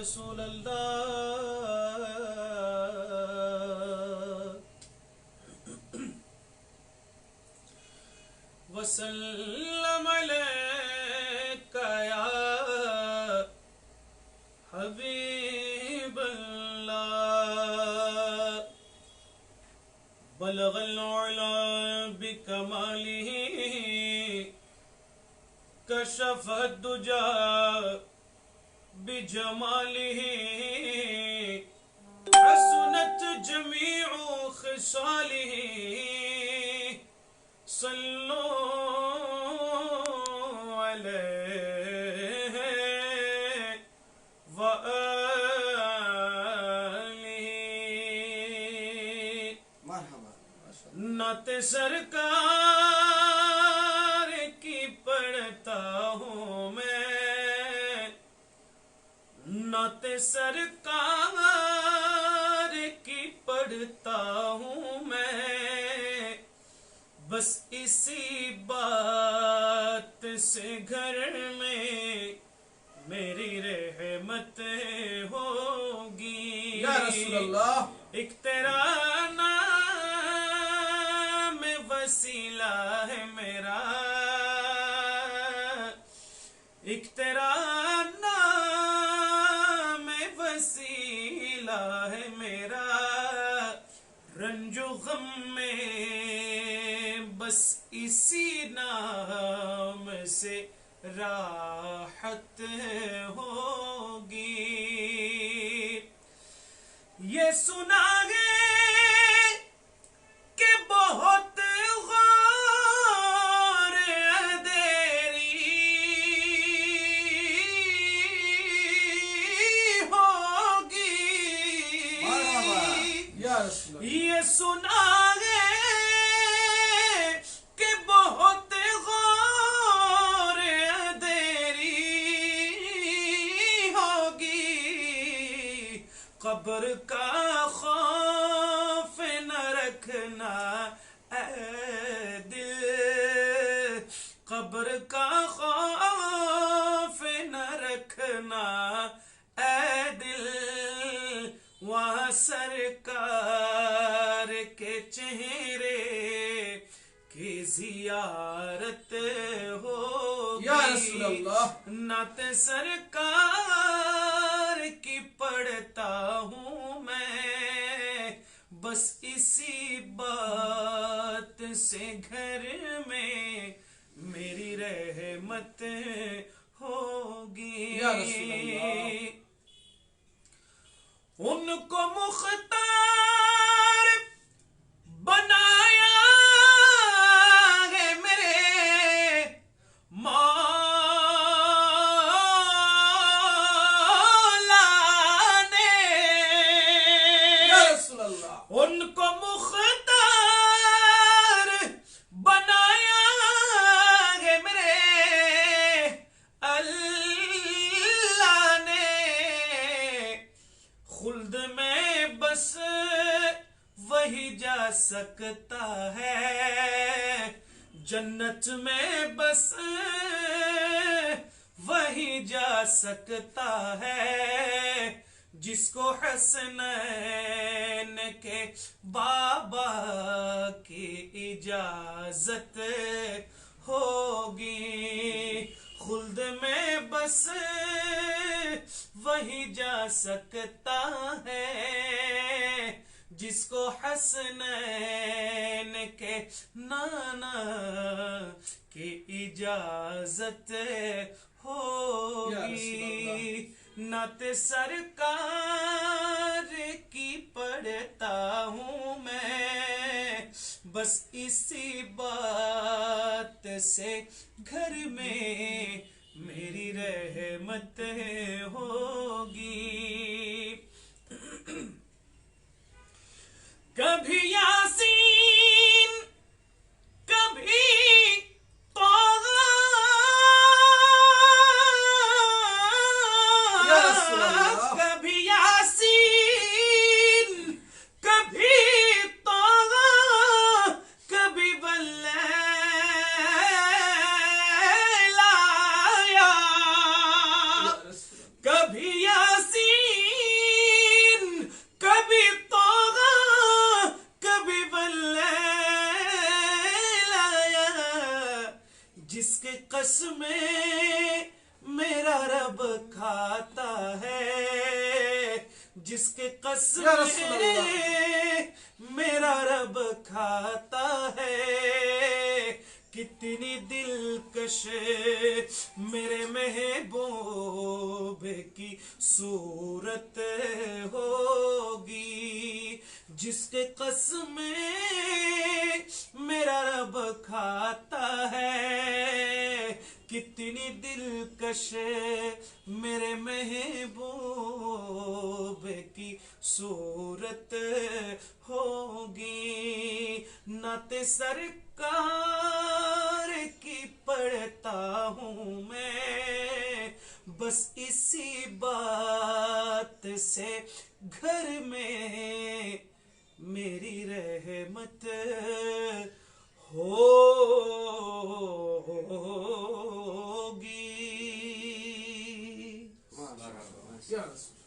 رسول اللہ وسلم علیک یا حبیب اللہ بلغ العلا بکمالہ کشف الدجا بجمالہ حسنت جمیع خصالہ صلو علیہ وآلہ مرحبا نعت سرکار کی پڑھتا ہوں میں نعت سرکار کی پڑھتا ہوں میں بس اسی بات سے گھر میں میری رحمت ہوگی یا رسول اللہ ایک تیرا نام وسیلہ ہے میرا ایک تیرا نام وسیلہ ہے میرا رنج و غم میں بس اسی نام سے راحت ہوگی یہ سنا ہے کہ بہت غور اندھیری ہوگی مرحبا یا رسول اللہ یہ سنا ہے کہ بہت غور اندھیری ہوگی قبر کا خوف نہ رکھنا اے دل قبر کا خوف نہ رکھنا اے دل وہاں سرکار کے چہرے کی زیارت ہوگی یا رسول اللہ نعت سرکار کی پڑھتا ہوں میں بس اسی بات سے گھر میں میری رحمت ہوگی یا رسول اللہ ان کو مختار بنایا ہے میرے مولا نے یا رسول اللہ ان کو مختار بنایا ہے میرے اللہ نے خلد میں بس وہی جا سکتا ہے جنت میں بس وہی جا سکتا ہے جس کو حسنین کے بابا کی اجازت ہوگی خلد میں بس وہی جا سکتا ہے جس کو حسنین کے نانا کی اجازت ہوگی نعت سرکار کی پڑھتا ہوں میں بس اسی بات سے گھر میں میری رحمت ہوگی کبھی یاسین کبھی یا رسول اللہ کبھی یاسین کبھی کبھی بلیلا کبھی یاسین ہے جس کے قسم یا رسول اللہ میرا رب کھاتا ہے کتنی دلکش میرے محبوب کی صورت ہوگی جس کے قسم میرا رب کھاتا ہے کتنی دلکش میرے محبوب کی صورت ہوگی نعت سرکار کی پڑھتا ہوں میں بس اسی بات سے گھر میں میری رحمت ہوگی یا رسول